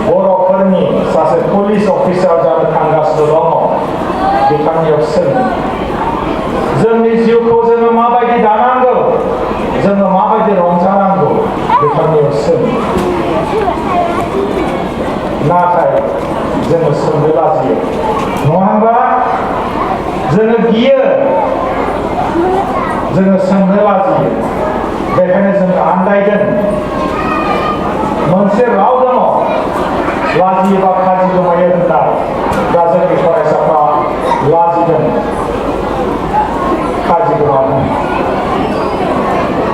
बर'फोरनि सासे police officer जानो थांगासिनो दङ। बिथांनियाव सों जोंनि जिउखौ जोङो माबायदि दानांगौ जोङो माबायदि रंजानांगौ बिथांनियाव सों नाथाय जोङो सोंनो लाजियो नङा होनबा जोङो गियो जोङो सोंनो लाजियो बेखायनो जोङो आन्दायदों मोनसे राव दङ लाजियोबा खाजि गोमायो होननाय दा जोंनि फरायसाफ्रा लाजिदों खाजि गोमादों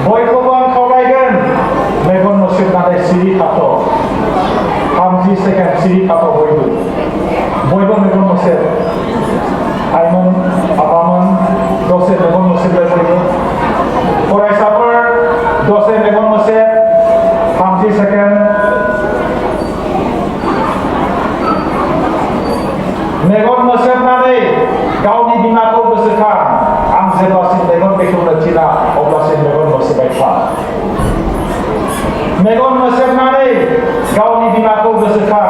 बयखौबो आं खावलायगोन मेगन मुसेबनानै सिरि थाथ' 30 सेकेन्ड सिरि थाथ' बयबो मेगन मुसेब आइमोन आफामोन दसे मेगन मुसेबलाय बयबो फरायसाफोर दसे मेगन मुसेब 30 सेकेन्ड मेगन मुसेबनानै गावनि बिमाखौ गोसोखां आं जेब्लासिम मेगन बेखेवनो थिना अब्लासिम मेगन मुसेबबाय था मेगन मुसेबनानै गावनि बिमाखौ गोसोखां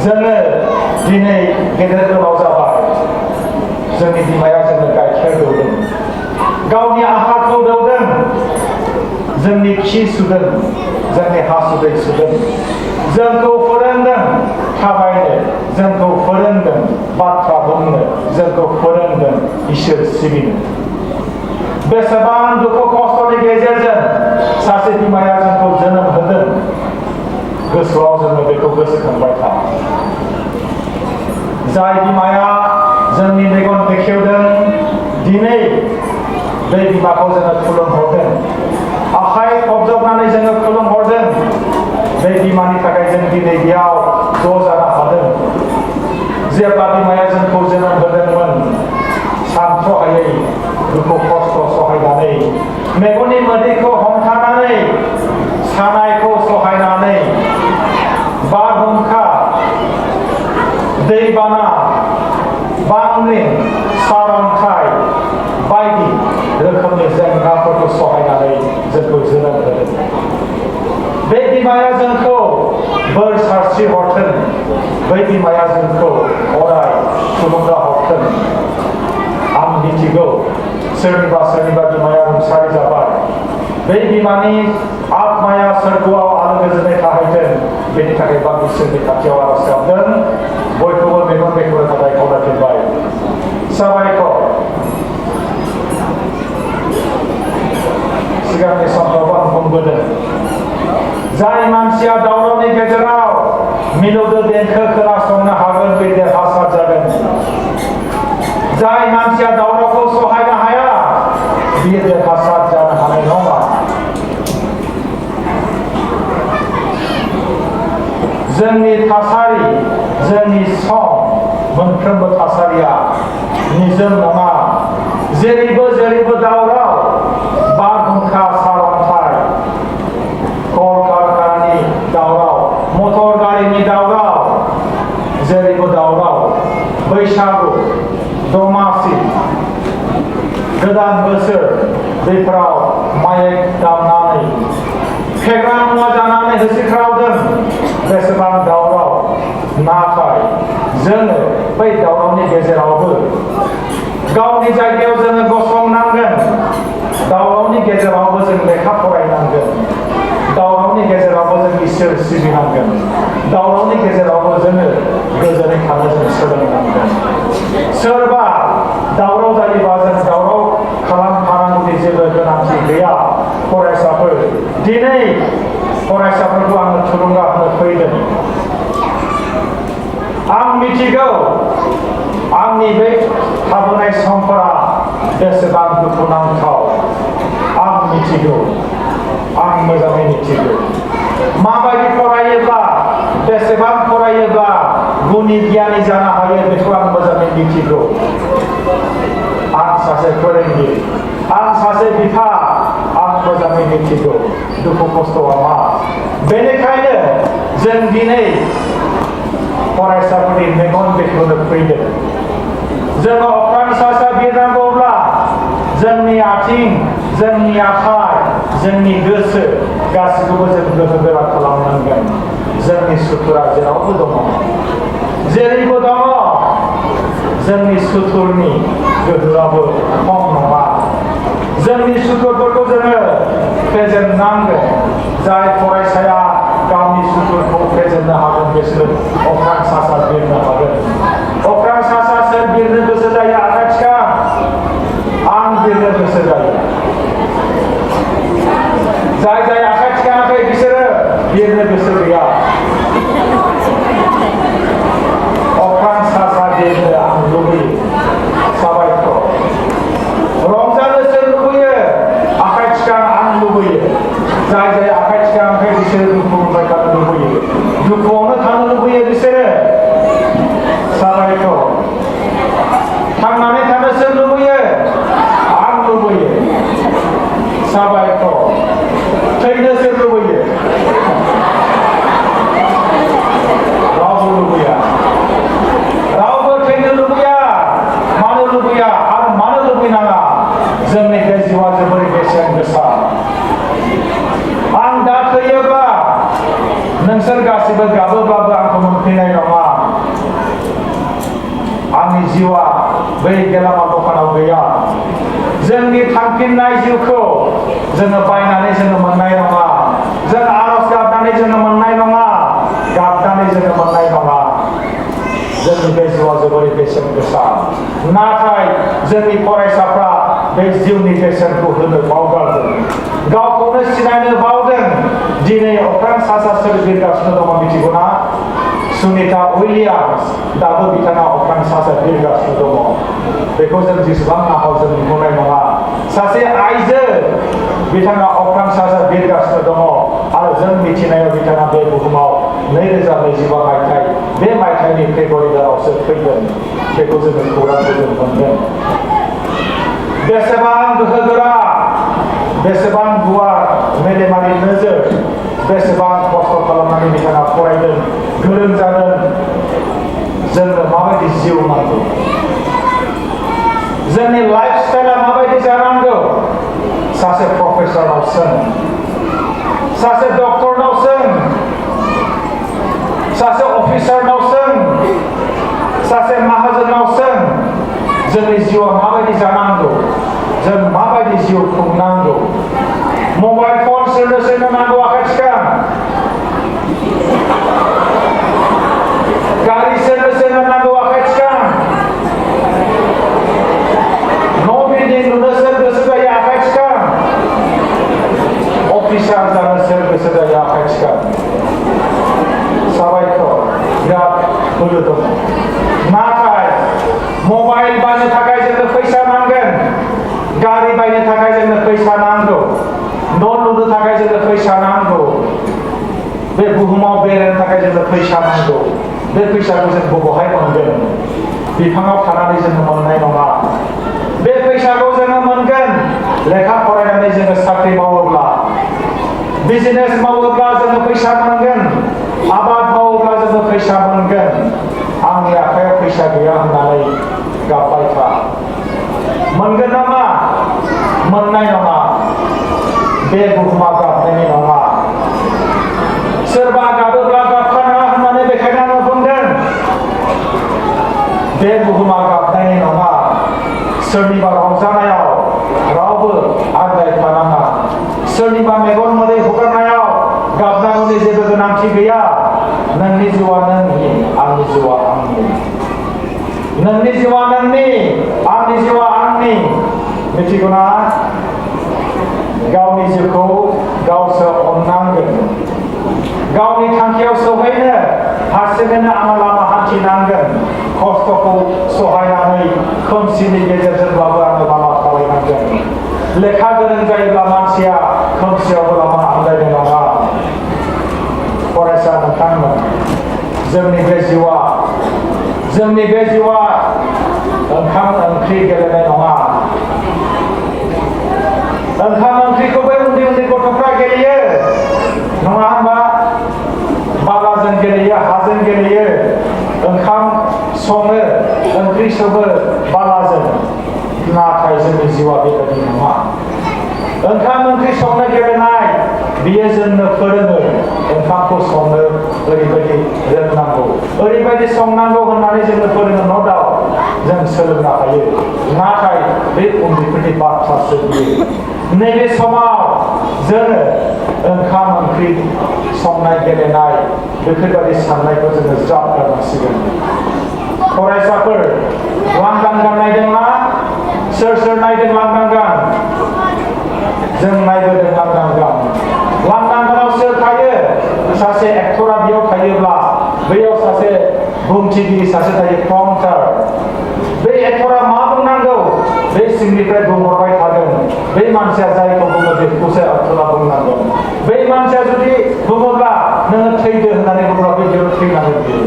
जोङो दिनै गेदेर गोलाव जाबाय जोंनि बिमाया जोंनो गाइखेर दौदों गावनि आहारखौ दौदों जोंनि खि सुदों जोंनि हासुदै सुदों जोंखौ फोरोंदों थाबायनो जोंखौ फोरोंदों बाथ्रा बुंनो जोंखौ फोरोंदों इसोर सिबिनो बेसेबां दुखु खस्थ'नि गेजेरजों सासे बिमाया जोंखौ जोनोम होदों गोसोआव जोङो बेखौ गोसोखांबाय था जाय बिमाया जोंनि मेगन बेखेवदों दिनै बे बिमाखौ जोङो खुलुमहरदों आखाइ खबजबनानै जोङो खुलुमहरदों बे बिमानि थाखाय जों दिनै बेयाव ज' जानो हादों जेब्ला बिमाया जोंखौ जोनोम होदोंमोन सानथ्र'हायै दुखु खस्थ' सहायनानै मेगननि मोदैखौ हमथानानै सानायखौ सहायनानै बारहुंखा दैबाना बांग्रिं सारअन्थाइ बायदि रोखोमनि जेंनाफोरखौ सहायनानै जोंखौ जोनोम होदों बे बिमाया जोंखौ बोर सारस्रि हरथों बै बिमाया जोंखौ अराय थुलुंगा हरथों आं मिथिगौ सोरनिबा बिमाया रुंसारि जाबाय बै बिमानि आत्माया सोरगोआव आलो गोजोनै थाहैथों बेनि थाखाय बा इसोरनि खाथियाव आरज गाबदों बयखौबो मेगन बेखेवनो थाखाय खावलायफिनबाय साबायखर सिगांनि समफ्रावबो आं बुंबोदों जाय मानसिया दावरावनि गेजेराव मिलौदो देंखो खोनासंनो हागोन बे देरहासार जागोन जाय मानसिया दावरावखौ सहायनो हाया बियो देरहासार जानो हानाय नङा जोंनि थासारि जोंनि सम मोनफ्रोमबो थासारिया निजोम नङा जेरैबो दावराव बारहुंखा सारअन्थाइ कलकारखानानि दावराव मटर गारिनि दावराव जेरैबो दावराव बैसागु दमासि गोदान बोसोर बेफोराव माइक दामनानै फेग्रा मुवा जानानै होसिख्रावदों बेसेबां दावराव नाथाय जोङो बै दावरावनि गेजेरावबो गावनि जायगायाव जोङो गसंनांगोन दावरावनि गेजेरावबो जों लेखा फरायनांगोन दावरावनि गेजेरावबो जों इसोर सिबिनांगोन दावरावनि गेजेरावबो जोङो गोजोनै थानो जों सोलोंनांगोन सोरबा दावराव जायोबा जों दावराव खालामफानांगौनि जेबो गोनांथि गैया फरायसाफोर दिनै फरायसाफोरखौ आङो थुलुंगा होनो फैदों आं मिथिगौ आंनि बे थाबोनाय समफोरा बेसेबां दुखुनांथाव आं मिथिगौ आं मोजाङै मिथिगौ माबायदि फरायोब्ला बेसेबां फरायोब्ला गुनि गियानि जानो हायो बेखौ आं मोजाङै मिथिगौ आं सासे फोरोंगिरि आं सासे बिफा आं मोजाङै मिथिगौ दुखु खस्थ'आ मा बेनिखायनो जों दिनै फरायसाफोरनि मेगन बेखेवनो फैदों जोङो अख्रां सा बिरनांगौब्ला जोंनि आथिं जोंनि आखाइ जोंनि गोसो गासैखौबो जों गोहो गोरा खालामनांगोन जोंनि सुथुरा जेरावबो दङ जेरैबो दङ जोंनि सुथुरनि गोहोआबो खम नङा। जोंनि सुथुरफोरखौ जोङो फेजेननांगोन। जाय फरायसाया गावनि सुथुरखौ फेजेननो हागोन बिसोरो अख्रां सा सा बिरनो हागोन। अख्रां सा सा सोर बिरनो गोसो जायो आखाइ थिखां। आं बिरनो गोसो जायो। जाय जाय आखाइ थिखाङाखै बिसोरो बिरनो गोसो गैया। अख्रां सा सा बिरनो आं लुबैयो। साबायखर। रंजानो सोर लुबैयो? आखाइ थिखां आं लुबैयो। जाय जाय आखाइ थिखाङाखै बिसोरो दुखु मोनबाय थानो लुबैयो। दुखुआवनो थानो लुबैयो बिसोरो। साबायखर। थांनानै थानो सोर लुबैयो? आं लुबैयो। साबायखर। थैनो सोर लुबैयो? रावबो लुबैया। रावबो थैनो लुबैया। मानो लुबैया आरो मानो लुबैनाङा? जोंनि बे जिउआ जोबोर बेसेन गोसा। आं दा थैयोब्ला नोंसोर गासिबो गाबोब्लाबो आंखौ मोनफैनाय नङा। आंनि जिउआ बै गेलामाल दखानाव गैया। जोंनि थांफिननाय जिउखौ जोङो बायनानै जोङो मोननाय नङा। जों आरज गाबनानै जोङो मोननाय नङा। गाबनानै जोङो मोननाय नङा। जोंनि बे जिउआ जोबोर बेसेन गोसा। नाथाय जोंनि फरायसाफ्रा बे जिउनि बेसेनखौ होनो बावगारदों। गावखौनो सिनायनो बावदों। दिनै अख्रां सा सा सोर बिरगासिनो दङ मिथिगौना? सुनिता उइलियाम्स दाबो बिथाङा अख्रां सा सा बिरगासिनो दङ। बेखौ जों जेसेबां नाहर जों नुनाय नङा। सासे आइजो बिथाङा अख्रां सा सा बिरगासिनो दङ आरो जों मिथिनायाव बिथाङा बे बुहुमाव 2025 मायथाइ बे मायथाइनि फेब्रुवारि दानावसो फैगोन। बेखौ जोङो खौरांखौ जों मोनगोन। बेसेबां गोहोगोरा, बेसेबां गुवार मेलेमारि नोजोर, बेसेबां खस्थ' खालामनानै बिथाङा फरायदों, गोरों जादों। जोंनो माबायदि जिउ नांगौ? जोंनि लाइफ स्टाइला माबायदि जानांगौ? सासे प्रफेसरनाव सों, सासे डक्टरनाव सों, सासे अफिसारनाव सों, सासे माहाजोनाव सों। जोंनि जिउआ माबायदि जानांगौ? जों माबायदि जिउ खुंनांगौ? मबाइल फन सोरनो नांगौ आखाइ थिखां। गारि सोरनो नांगौ आखाइ थिखां। न' बिल्डिं लुनो सोर गोसो जायो आखाइ थिखां। अफिसार जानो सोर गोसो जायो आखाइ थिखां। साबायखर। बिराद बोलो दङ। नाथाय मबाइल बायनो थाखाय जोंनो फैसा नांगोन। गारि बायनो थाखाय जोंनो फैसा नांगौ। न' लुनो थाखाय जोंनो फैसा नांगौ। बे बुहुमाव बेरायनो थाखाय जोंनो फैसा नांगौ। बे फैसाखौ जों बबेहाय मोनगोन? बिफाङाव थानानै जोङो मोननाय नङा। बे फैसाखौ जोङो मोनगोन लेखा फरायनानै जोङो साख्रि मावोब्ला, बिजनेस मावोब्ला जोङो फैसा मोनगोन। आबाद मावोब्ला जोङो फैसा मोनगोन। आंनि आखायाव फैसा गैया होननानै गाबबाय था। मोनगोन नामा? मोननाय नङा। बे बुहुमा गाबनायनि नङा। सोरबा गाबोब्ला गाबखानाङा होननानै बेखायनो आङो बुंदों। बे बुहुमा गाबनायनि नङा। सोरनिबा रंजानायाव रावबो आन्दायफानाङा। सोरनिबा मेगन मोदै हुगारनायाव गाबनांगौनि जेबो गोनांथि गैया। नोंनि जिउआ नोंनि, आंनि जिउआ आंनि। नोंनि जिउआ नोंनि, आंनि जिउआ आंनि। मिथिगौना? गावनि जिउखौ गावसो अननांगोन। गावनि थांखियाव सौहैनो हारसिङैनो आङो लामा हान्थिनांगोन। खस्थ'खौ सहायनानै खोमसिनि गेजेरजोंब्लाबो आङो लामा थाबायनांगोन। लेखा गोरों जायोब्ला मानसिया खोमसियावबो लामा आन्दायनाय नङा। फरायसा नोंथांमोन, जोंनि बे जिउआ ओंखाम ओंख्रि गेलेनाय नङा। ओंखाम ओंख्रिखौ बै उन्दै उन्दै गथ'फ्रा गेलेयो नङा होनबा? बालाजों गेलेयो, हाजों गेलेयो। ओंखाम सङो, ओंख्रि सङो बालाजों। नाथाय जोंनि जिउआ बेबायदि नङा। ओंखाम ओंख्रि संनो गेलेनाय बियो जोंनो फोरोङो ओंखामखौ संनो ओरैबायदि रोंनांगौ ओरैबायदि संनांगौ होननानै जोंनो फोरोङो न' दाउट जों सोलोंनो हायो नाथाय बे उन्दैफोरनि बाथ्रासो बियो नैबे समाव जोङो ओंखाम ओंख्रि संनाय गेलेनाय बेफोरबायदि साननायखौ जोङो ज्राब गारनांसिगोन फरायसाफोर लांदां गान नायदोंना सोर सोर नायदों लांदां गान जों नायबोदों लांदां गान लांदां गानाव सोर थायो सासे एक्टरा बेयाव थायोब्ला बैयाव सासे बुंथिगिरि सासे थायो प्रम्पटार बै एक्टरा मा बुंनांगौ बै सिंनिफ्राय बुंहरबाय थागोन बै मानसिया जायखौ बुङो बेखौसो एक्टरा बुंनांगौ बै मानसिया जुदि बुङोब्ला नोङो थैदो होननानै बुङोब्ला बे बेयाव थैनांगोन बियो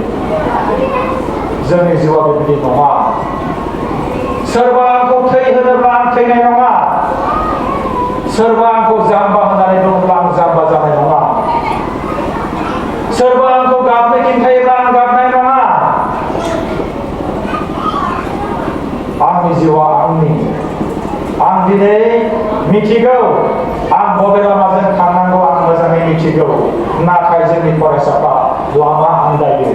जोंनि जिउआ बेबायदि नङा सोरबा आंखौ थै होनोब्ला आं थैनाय नङा सोरबा आंखौ जाम्बा होननानै बुङोब्ला आं जाम्बा जानाय नङा सोरबा आंखौ गाबनो खिन्थायोब्ला आं गाबनाय नङा आंनि जिउआ आं दिनै मिथिगौ आं बबे लामाजों थांनांगौ आं मोजाङै मिथिगौ नाथाय जोंनि फरायसाफ्रा लामा आन्दायो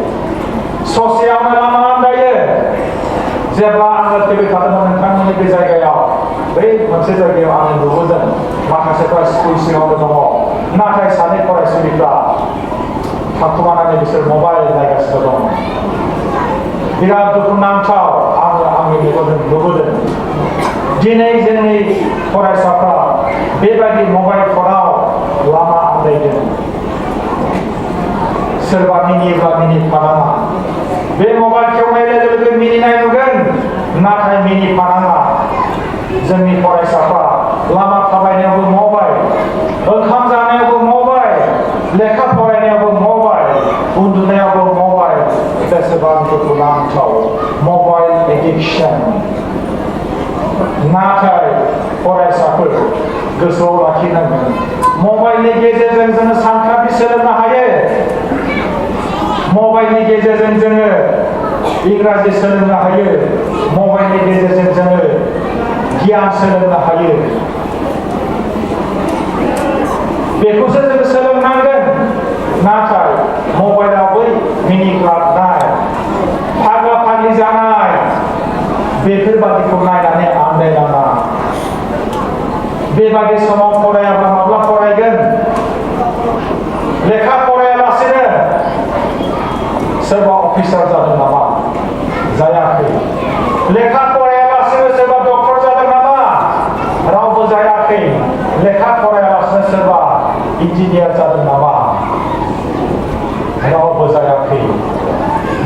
ससेयावनो लामा आन्दायो जेब्ला आङो फैबाय थादोंमोन नोंथांमोननि बे जायगायाव बै मोनसे जायगायाव आङो नुबोदों माखासेफ्रा स्कुल सिङावनो दङ नाथाय सानै फरायसुलिफ्रा थाखुमानानै बिसोर मबाइल नायगासिनो दं बिराद दुखुनांथाव आङो आंनि मेगनजों नुबोदों दिनै जोंनि फरायसाफ्रा बेबायदि मबाइल फनाव लामा आन्दायदों सोरबा मिनियोब्ला मिनिफानाङा बे मबाइल खेवनाय लोगो लोगो मिनिनाय नुगोन नाथाय मिनिफानाङा जोंनि फरायसाफ्रा लामा थाबायनायावबो मबाइल ओंखाम जानायावबो मबाइल लेखा फरायनायावबो मबाइल उन्दुनायावबो मबाइल बेसेबां दुखुनांथाव मबाइल एडिक्शन नाथाय फरायसाफोर गोसोआव लाखिनांगोन मबाइलनि गेजेरजों जोङो सानखान्थि सोलोंनो हायो मबाइलनि गेजेरजों जोङो इंराजि सोलोंनो हायो मबाइलनि गेजेरजों जोङो गियान सोलोंनो हायो बेखौसो जोङो सोलोंनांगोन नाथाय मबाइलाव बै मिनिग्लाबनाय फाग्ला फाग्लि जानाय बेफोरबादिखौ नायनानै आन्दायनाङा बेबादि समाव फरायाब्ला माब्ला फरायगोन लेखा फरायालासेनो सोरबा अफिसार जादों नामा जायाखै लेखा फरायालासेनो सोरबा डक्टर जादों नामा रावबो जायाखै लेखा फरायालासेनो सोरबा इन्जिनियार जादों नामा रावबो जायाखै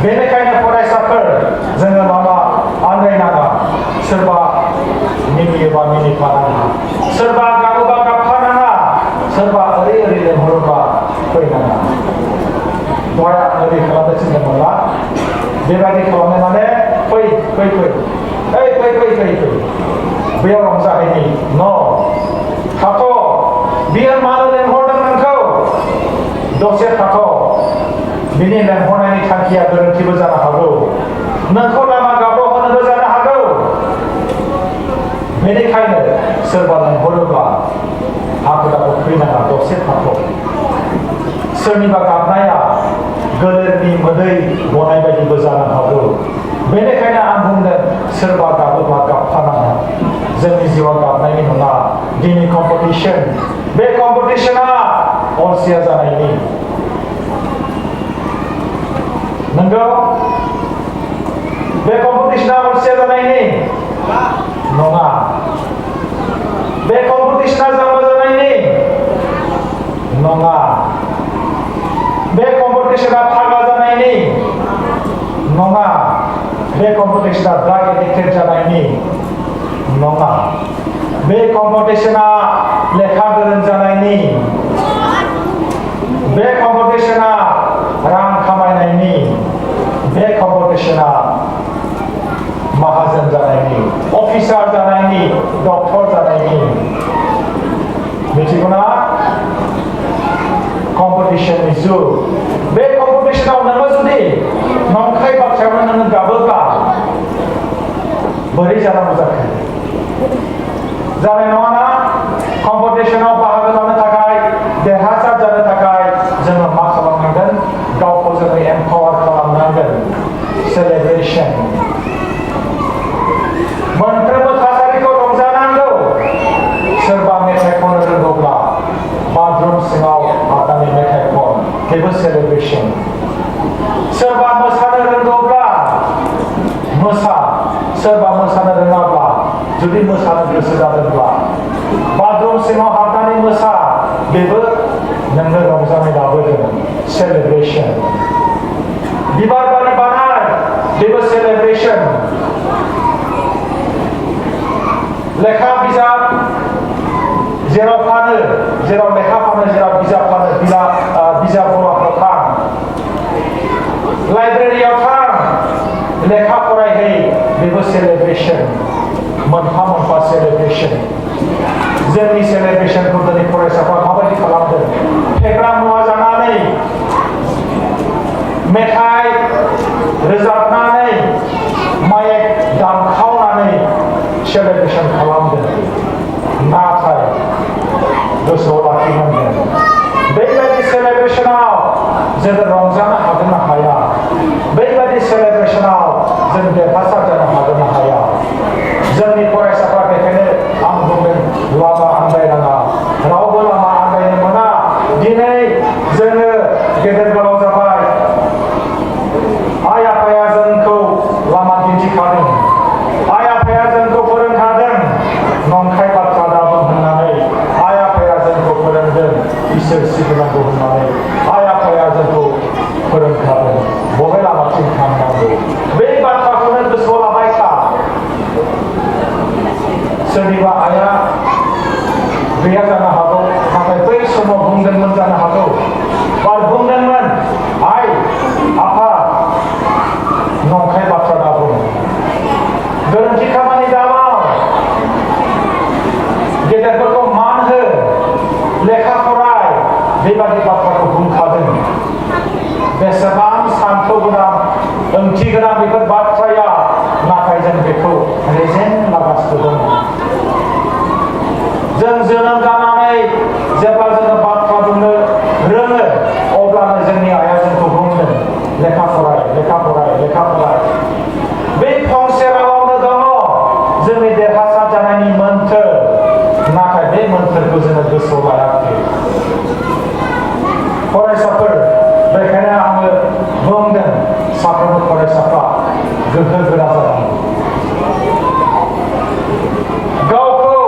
बेनिखायनो फरायसाफोर जोङो माबा आन्दायनाङा सोरबा मिनियोबा मिनिफानाङा सोरबा गाबोबा गाबफानाङा सोरबा ओरै ओरै लेंहरोबा फैनाङा दहाय आं ओरै खालामनो थिनदोंमोनना बेबायदि खालामनाय माने फै फै फै ओइ फै फै फै फै बेयाव रंजाहैनि न' थाथ' बियो मानो लेंहरदों नोंखौ दसे थाथ' बिनि लेंहरनायनि थांखिया गोरोन्थिबो जानो हागौ नोंखौ लामा गाब्र' होनोबो जानो हागौ बेनिखायनो सोरबा लेंहरोब्ला हाखु दाखु फैनाङा दसे थाथ' सोरनिबा गाबनाया गोलेरनि मोदै गनाय बायदिबो जानो हागौ बेनिखायनो आं बुंदों सोरबा गाबोब्ला गाबफानाङा जोंनि जिउआ गाबनायनि नङा दिनै कम्पिटिसन बे कम्पिटिसना अलसिया जानायनि नंगौ बे कम्पिटिसना अलसिया जानायनि नङा बे कम्पिटिसना जाम्बा जानायनि नङा बे कम्पिटिसना फाग्ला जानायनि नङा बे कम्पिटिसना ड्राग एडिक्टेड जानायनि नङा बे कम्पिटिसना लेखा गोरों जानायनि बे कम्पिटिसना रां खामायनायनि बे कम्पिटिसना माहाजोन जानायनि अफिसार जानायनि डक्टर जानायनि मिथिगौना कम्पिटिसननि जुग बे कम्पिटिसनाव नोङो जुदि नंखाय बाथ्रायावनो नोङो गाबोब्ला बोरै जानांगौ जाखो जानाय नङाना कम्पिटिसनाव बाहागो लानो थाखाय देरहासार जानो थाखाय जोङो मा खालामनांगोन गावखौ जोङो एम्पावार खालामनांगोन सेलेब्रेशन मोनफ्रोमबो थासारिखौ रंजानांगौ सोरबा मेथाइ खननो रोंगौब्ला बाथरुम सिङाव हाबनानै मेथाइ खन बेबो सेलेब्रेशन सोरबा मोसानो रोंगौब्ला मोसा सोरबा मोसानो रोङाब्ला जुदि मोसानो गोसो जादोंब्ला बाथरुम सिङाव हाबनानै मोसा बेबो नोंनो रंजानाय लाबोगोन सेलेब्रेशन बिबार बारि बानाय बेबो सेलेब्रेशन लेखा बिजाब जेराव फानो जेराव लेखा फानो जेराव बिजाब फानो बिजाब गलाफ्राव थां लाइब्रेरियाव थां लेखा फरायहै बेबो सेलेब्रेशन मोनफा मोनफा सेलेब्रेशन जोंनि सेलेब्रेशनखौ दिनै फरायसाफ्रा माबायदि खालामदों फेग्रा मुवा जानानै मेथाइ रोजाबनानै माइक दामखावनानै सेलेब्रेशन खालामदों नाथाय गोसोआव लाखिनांगोन बेबायदि सेलेब्रेशनाव जोङो रंजानो हागोन ना हाया बेबायदि सेलेब्रेशनाव जों देरहासार जानो हागोन ना हाया जोंनि फरायसाफ्रा बेखायनो आं बुंदों लामा आन्दायनाङा रावबो लामा आन्दायनो मोना दिनै जोङो गेदेर गोलाव जाबाय आइ आफाया जोंखौ लामा दिन्थिखादों आइ आफाया जोंखौ फोरोंखादों नंखाय बाथ्रा दाबुं होननानै आइ आफाया जोंखौ फोरोंदों इसोर सिबिनांगौ होननानै आइ आफाया जोंखौ फोरोंखादों बबे लामाथिं थांनांगौ बे बाथ्राखौनो गोसोआव लाबाय था सोरनिबा आइया गैया जानो हागौ नाथाय बै समाव बुंदोंमोन जानो हागौ बा बुंदोंमोन आइ आफा नंखाय बाथ्रा दाबुं गोरोन्थि खामानि दामाव गेदेरफोरखौ मान हो लेखा फराय बेबादि बाथ्राखौ बुंखादों बेसेबां सान्थौ गोनां ओंथि गोनां बेफोर बाथ्राया नाथाय जों बेखौ रेजें लागासिनो दङ जों जोनोम जानानै जेब्ला जोङो बाथ्रा बुंनो रोङो अब्लानो जोंनि आइया जोंखौ बुंदों लेखा फराय लेखा फराय लेखा फराय बे फंसे रावावनो दङ जोंनि देरहासार जानायनि मोन्थोर नाथाय बे मोन्थोरखौ जोङो गोसोआव लायाखै फरायसाफोर बेखायनो आङो बुंदों साफ्रोमबो फरायसाफ्रा गोहो गोरा जानांगौ गावखौ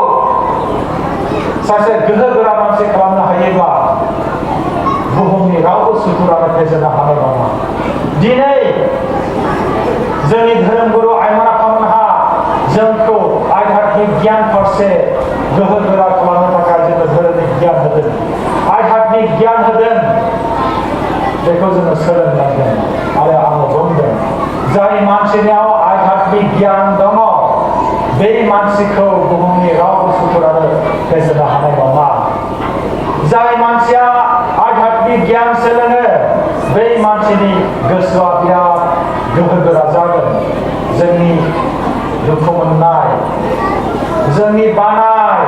सासे गोहो गोरा मानसि खालामनो हायोब्ला बुहुमनि रावबो सुथुरानो फेजेननो हानाय नङा दिनै जोंनि धोरोमगुरु आइमान आफामोनहा जोंखौ आध्यात्मिक गियान फारसे गोहो गोरा खालामनो थाखाय जोंनो धोरोमनि गियान होदों आध्यात्मिक गियान होदों बेखौ जोङो सोलोंनांगोन आरो आङो बुंदों जाय मानसिनियाव आध्यात्मिक गियान दङ बे मानसिखौ बुहुमनि रावबो सुथुरानो फेजेननो हानाय नङा जाय मानसिया आध्यात्मिक गियान सोलोङो बै मानसिनि गोसोआ बिराद गोहो गोरा जागोन जोंनि दुखु मोननाय जोंनि बानाय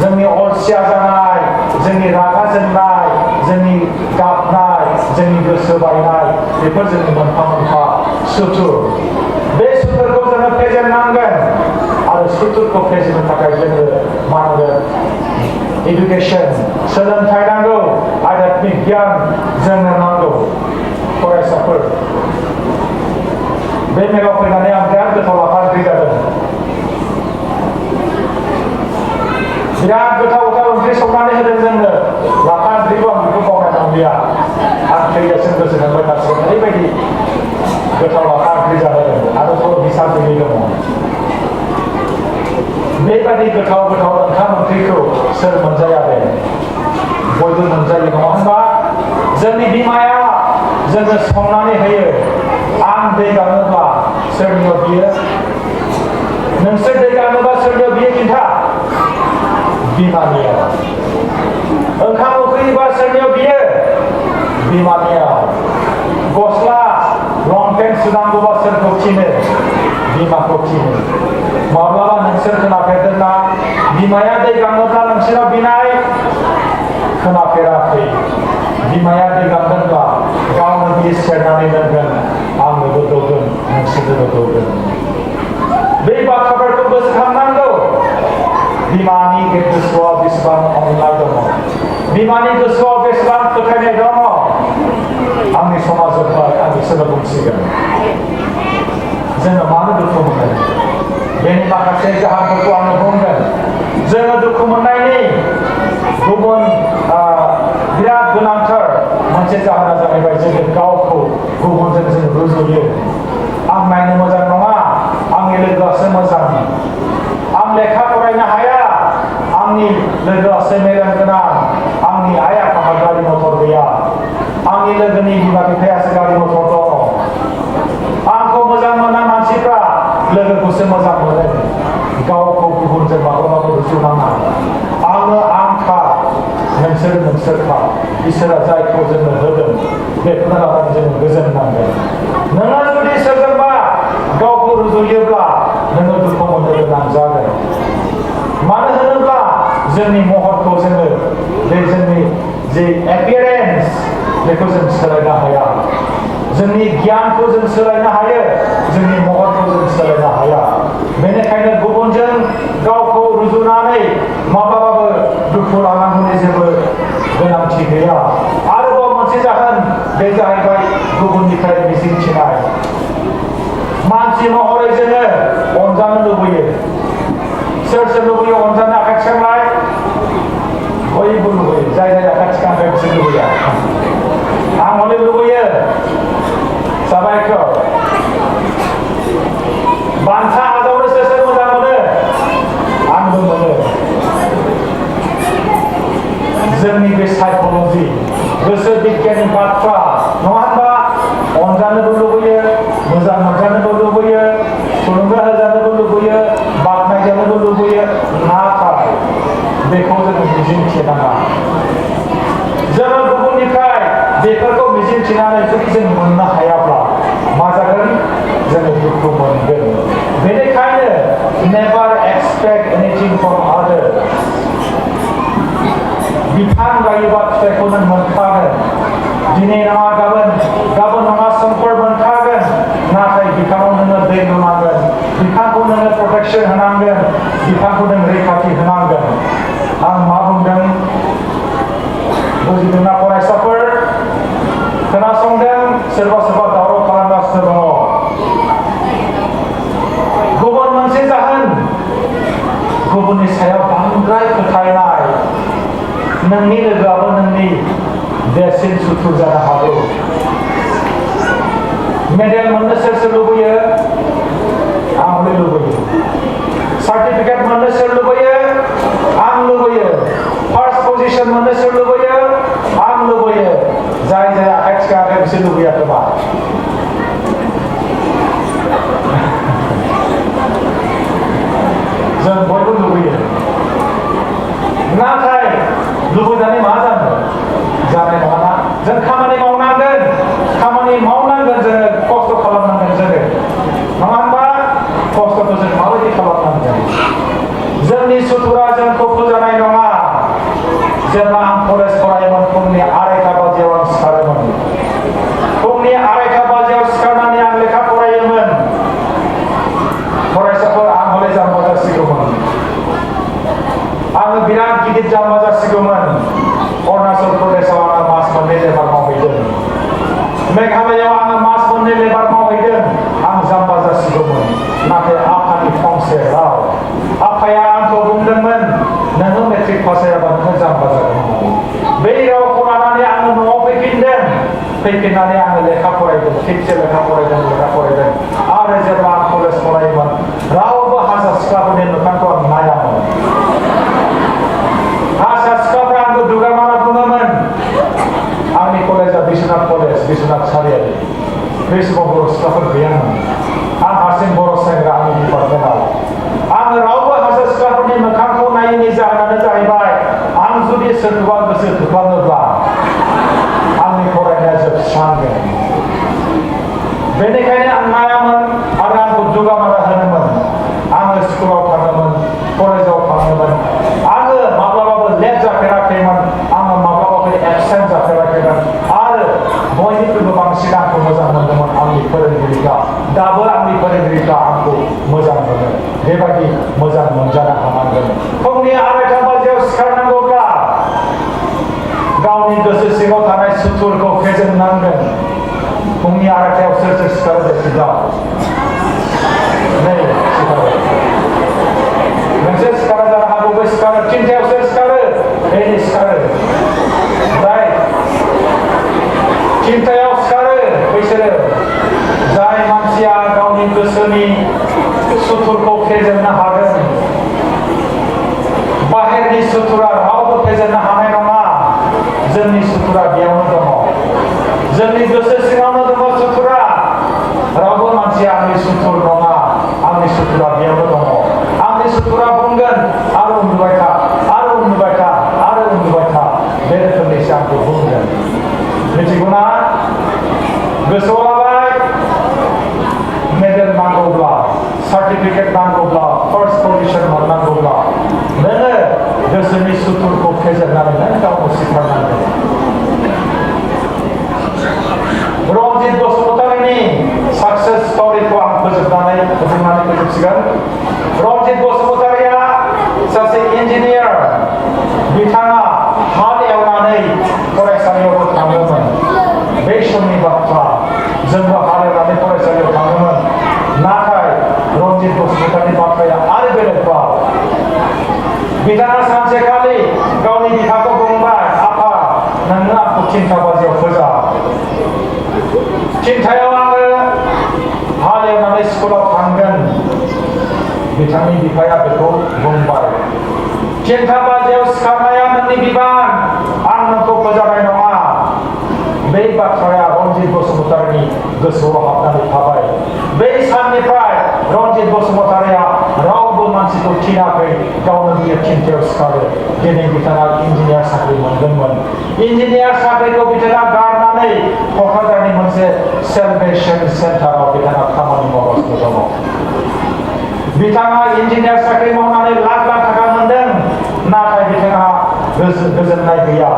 जोंनि अलसिया जानाय जोंनि रागा जोंनाय जोंनि गाबनाय जोंनि गोसो बायनाय बेफोर जोंनि मोनफा मोनफा सुथुर बे सुथुरखौ जोङो फेजेननांगोन आरो सुथुरखौ फेजेननो थाखाय जोङो मा होनगोन एडुकेशन सोलोंथाइ नांगौ आध्यात्मिक गियान जोंनो नांगौ फरायसाफोर बे मेलाव फैनानै आं बिराद गोथाव लाफा ओंख्रि जादों बिराद गोथाव गोथाव ओंख्रि संनानै होदों जोंनो लाफा ओंख्रिखौ आं बेखौ बावनाय नंलिया आं थैजासिम गोसोखांबाय थासिगोन ओरैबायदि गोथाव लाफा ओंख्रि जादों आरो बर' बिसार गैयै दङ बेबायदि गोथाव गोथाव ओंखाम ओंख्रिखौ सोर मोनजाया बे बयबो मोनजायो नङा होनबा जोंनि बिमाया जोंनो संनानै होयो आं दै गाङोब्ला सोरनियाव बियो नोंसोर दै गाङोब्ला सोरनियाव बियो खिन्था बिमानियाव ओंखाम उखैयोबा सोरनियाव बियो बिमानियाव गस्ला लंपेन्ट सुनांगौबा सोरखौ थिनो बिमाखौ थिनो माब्लाबा नोंसोर खोनाफेरदोंना बिमाया दै गाङोब्ला नोंसोरनाव बिनाय खोनाफेराखै बिमाया दै गांदोंब्ला गावनो दै सेरनानै लोंगोन आंनोबो दौगोन नोंसोरनोबो दौगोन बे बाथ्राफोरखौ गोसोखांनांगौ बिमानि गोसोआव बेसेबां अननाय दङ बिमानि गोसोआव बेसेबां फोथायनाय दङ आंनि समा जोब्बाय आं बिसोरनो बुंसिगोन जोङो मानो दुखु मोनो बेनि माखासे जाहोनफोरखौ आङो बुंगोन जोङो दुखु मोननायनि गुबुन बिराद गोनांथार मोनसे जाहोना जाहैबाय जोङो गावखौ गुबुनजों जों रुजुयो आं नायनो मोजां नङा आंनि लोगोआसो मोजां आं लेखा फरायनो हाया आंनि लोगोआसो मेलेम गोनां आंनि आइ आफाहा गारि मटर गैया आंनि लोगोनि बिमा बिफायासो गारि मटर दङ आंखौ मोजां मोना मानसिफ्रा लोगोखौसो मोजां मोनो गावखौ गुबुनजों माब्लाबाबो रुजुनाङा आङो आंखा नोंसोरो नोंसोरखा इसोरा जायखौ जोंनो होदों बेखौनो लानानै जोङो गोजोननांगोन नोङो जुदि सोरजोंबा गावखौ रुजुयोब्ला नोङो दुखु मोननो गोनां जागोन मानो होनोब्ला जोंनि महरखौ जोङो बे जोंनि जे एपियारेन्स बेखौ जों सोलायनो हाया जोंनि गियानखौ जों सोलायनो हायो जोंनि महरखौ जों सोलायनो हाया बेनिखायनो गुबुनजों गावखौ रुजुनानै माब्लाबाबो दुखु लानांगौनि जेबो गोनांथि गैया आरोबाव मोनसे जाहोन बे जाहैबाय गुबुननिफ्राय मिजिंथिनाय मानसि महरै जोङो अनजानो लुबैयो सोर सोर लुबैयो अनजानो आखाइ थिखांलाय बयबो लुबैयो जाय जाय आखाइ थिखांबाय बिसोर लुबैया आं हले लुबैयो साबायखर बान्था आजावनो सोर सोर मोजां मोनो आंबो मोनो जोंनि बे साइक'लजि गोसो बिगियाननि बाथ्रा नङा होनबा अनजानोबो लुबैयो मोजां मोनजानोबो लुबैयो थुलुंगा होजानोबो लुबैयो बाख्नायजानोबो लुबैयो नाथाय बेखौ जोङो मिजिंथिनाङा जोङो गुबुननिफ्राय बेफोरखौ मिजिंथिनानै जुदि जों मोननो हायाब्ला मा जागोन जोङो दुखु मोनगोन बेनिखायनो never expect anything from others बिफां गायोबा फिथाइखौ नों मोनखागोन दिनै नङा गाबोन नङा समफोर मोनखागोन नाथाय बिफाङाव नोङो दै लुनांगोन बिफांखौ नोङो प्रटेक्सन होनांगोन बिफांखौ नों रैखाथि होनांगोन आं मा बुंदों बुजिदोंना फरायसाफोर खोनासंदों सोरबा दावराव खालामगासिनो दङ गुबुन मोनसे जाहोन गुबुननि सायाव बांद्राय फोथायनाय नोंनि लोगोआबो नोंनि देरसिन सुथुर जानो हागौ मेडेल मोननो सोर लुबैयो आंबो लुबैयो सार्टिफिकेट मोननो सोर लुबैयो आं लुबैयो फार्स्ट पजिशन मोननो सोर लुबैयो आं लुबैयो जाय जाय आखाइ थिखाङाखै बिसोर लुबैया खोमा जों बयबो लुबैयो नाथाय लुबैनानै मा जानाय नङाना जों खामानि मावनांगोन जोङो खस्थ' खालामनांगोन जोङो नङा होनबा खस्थ'खौ जों माबायदि खालामनांगोन जोंनि सुथुरा जोंखौ फोजानाय नङा जेब्ला आं कलेज फरायोमोन फुंनि 2:30 बाजियाव आं सिखारोमोन फुंनि 2:30 बाजियाव सिखारनानै आं लेखा फरायोमोन फरायसाफोर आं हले जाम्बा जासिगौमोन आङो बिराद गिदिर जाम्बा जासिगौमोन अरुणाचल प्रदेशआव आङो मास 2 लेबार मावहैदों मेघालयआव आङो मास 2 लेबार मावहैदों आं जाम्बा जासिगौमोन नाथाय आफानि फंसे राव आफाया आंखौ बुंदोंमोन नोङो मेट्रिक पास जायाबा नोङो जाम्बा जागोन बै रावखौ लानानै आङो न'आव फैफिननानै आङो लेखा फरायदों खेबसे लेखा फरायदों आरो जेब्ला आं कलेज फरायोमोन रावबो हारसा सिख्लाफोरनि मोखांखौ आं नायामोन हारसा सिख्लाफ्रा आंखौ दुगामारा बुङोमोन आंनि कलेजआ बिश्वनाथ सारियालि बे समाव बर' सिख्लाफोर गैयामोन आं हारसिं बर' सेंग्रा आंनि डिपार्टमेन्टआव आङो रावबो हारसा सिख्लाफोरनि मोखांखौ नायैनि जाहोनानो जाहैबाय आं जुदि सोरखौबा गोसो थोफ्लाङोब्ला आंनि फरायनाया जोबस्रांगोन बेनिखायनो आं नायामोन आरो आंखौ दुगामारा होनोमोन आङो स्कुलाव थाङोमोन कलेजाव थाङोमोन आङो माब्लाबाबो लेट जाफेराखैमोन आङो मोजां मोनो बेबायदि मोजां मोनजानो हानांगोन। फुंनि 2:30 बाजियाव सिखारनांगौब्ला गावनि गोसो सिङाव थानाय सुथुरखौ फेजेननांगोन। फुंनि 2:30 सोर सिखारो बेसेबां नै सिखारो नोंसोर सिखारो जानो हागौ बे सिखारो 3टायाव सोर सिखारो बेनि सिखारो जाय 3टायाव सिखारो बैसोरो जाय मानसिया गावनि गोसोनि सुथुरखौ फेजेननो हागोन। बाहेरनि सुथुरा रावबो फेजेननो हानाय नङा। जोंनि सुथुरा बेयावनो दङ। जोंनि गोसो सिङावनो दङ सुथुरा। रावबो मानसिया आंनि सुथुर नङा, आंनि सुथुरा बेयावनो दङ। आंनि सुथुरा बुंगोन आरो उन्दुबाय था आरो उन्दुबाय था आरो उन्दुबाय था बे रोखोमनिसो आंखौ बुंगोन। मिथिगौना? गोसोआव लाबाय मेडेल नांगौब्ला सार्टिफिकेट नांगौब्ला फार्स्ट पजिशन मोननांगौब्ला नोङो गोसोनि सुथुरखौ फेजेननानै नों गावखौ सिखारनांगोन। रणजित बसुमतारीनि साक्सेस स्ट'रिखौ आं फोजोबनानै फोजोबसिगोन। रणजित बसुमतारीया सासे इन्जिनियार। बिथाङा हाल एवनानै फरायसालियावबो थाङोमोन। बे समनि बाथ्रा जोंबो हाल एवनानै फरायसालियाव थाङोमोन। नाथाय रणजित बसुमतारीनि बाथ्राया आरो बेलेगबाव। बिथाङा सानसेखालि गावनि बिफाखौ बुंबाय, आफा नोंनो आंखौ 3टा बाजियाव फोजा। 3टायाव आङो हाल एवनानै स्कुलाव थांगोन। बिथांनि बिफाया बेखौ बुंबाय, 3टा बाजियाव सिखारनाया नोंनि बिबान, आं नोंखौ फोजानाय नङा। बे बाथ्राया रणजित बसुमतारीनि गोसोआव हाबनानै थाबाय। बै साननिफ्राय रणजित बसुमतारीया रावबो मानसिखौ थिनाखै, गावनो बियो 3टायाव सिखारो। दिनै बिथाङा इन्जिनियार साख्रि मोनदोंमोन। इन्जिनियार साख्रिखौ बिथाङा गारनानै क'क्राझारनि मोनसे सेलभेशन सेन्टाराव बिथाङा खामानि मावगासिनो दङ। बिथाङा इन्जिनियार साख्रि मावनानै लाख थाखा मोनदों। नाथाय बिथाङा गोजोननाय गैया,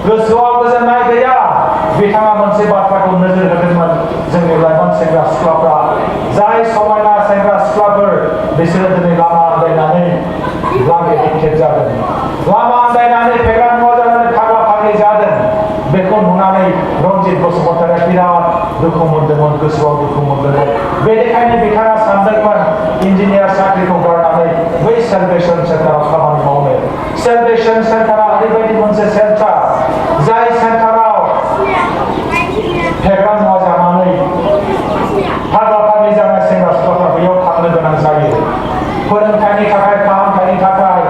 गोसोआव गोजोननाय गैया। बिथाङा मोनसे बाथ्राखौ नोजोर होदोंमोन, जोंनि लाइमोन सेंग्रा सिख्लाफ्रा जाय समायना सेंग्रा सिख्लाफोर बिसोरो दिनै लामा आन्दायनानै द्राग एडिक्टेड जादों, लामा आन्दायनानै फेग्रा मुवा जानानै फाग्ला फाग्लि जादों। बेखौ नुनानै रणजित बसुमतारीया बिराद दुखु मोनदोंमोन, गोसोआव दुखु मोनदोंमोन। बेनिखायनो बिथाङा सानदोंमोन इन्जिनियार साख्रिखौ गारनानै बै सेलभेशन सेन्टाराव खामानि मावनो। सेलभेशन सेन्टारा ओरैबायदि मोनसे सेन्टार जाय सेन्टाराव फेग्रा मुवा जानानै फाग्ला फाग्लि जानाय सेंग्रा सिख्लाफ्रा बेयाव थांनो गोनां जायो। फोरोंथायनि थाखाय, फाहामथायनि थाखाय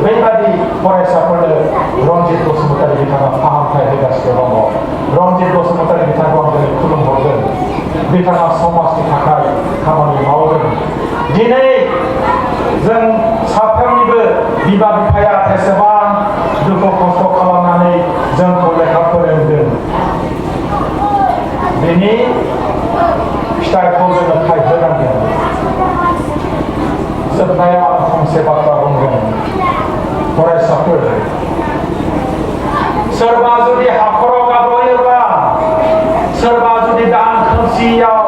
बेबायदि फरायसाफोरनो रणजित बसुमतारी बिथाङा फाहामथाय होगासिनो दङ। रणजित बसुमतारी बिथांखौ आं दिनै खुलुमहरदों। बिथाङा समाजनि थाखाय खामानि मावदों। दिनै जों साफ्रोमनिबो बिमा बिफाया एसेबां दुखु खस्थ' खालामनानै जोंखौ लेखा फोरोंदों। बेनि फिथाइखौ जोङो थायहोनांगोन। जोबनायाव आं फंसे बाथ्रा बुंगोन। फरायसाफोर, सोरबा जुदि हाखराव गाब्र'योब्ला, सोरबा जुदि दान खोमसियाव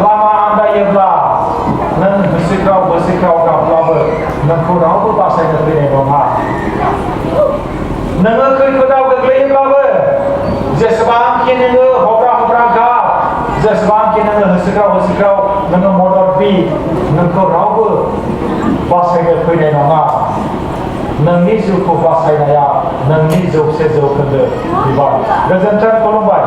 लामा आन्दायोब्ला, नों होसिख्राव गाब्लाबो नोंखौ रावबो बासायनो फैनाय नङा। नोङो खैफोदाव गोग्लैयोब्लाबो जेसेबांखि नोङो हब्रा गाब, जेसेबांखि नोङो होसिख्राव नोङो मदद बि, नोंखौ रावबो बासायनो फैनाय नङा। नोंनि जिउखौ बासायनाया नोंनि 100% बिबान। गोजोन्थों, खुलुमबाय।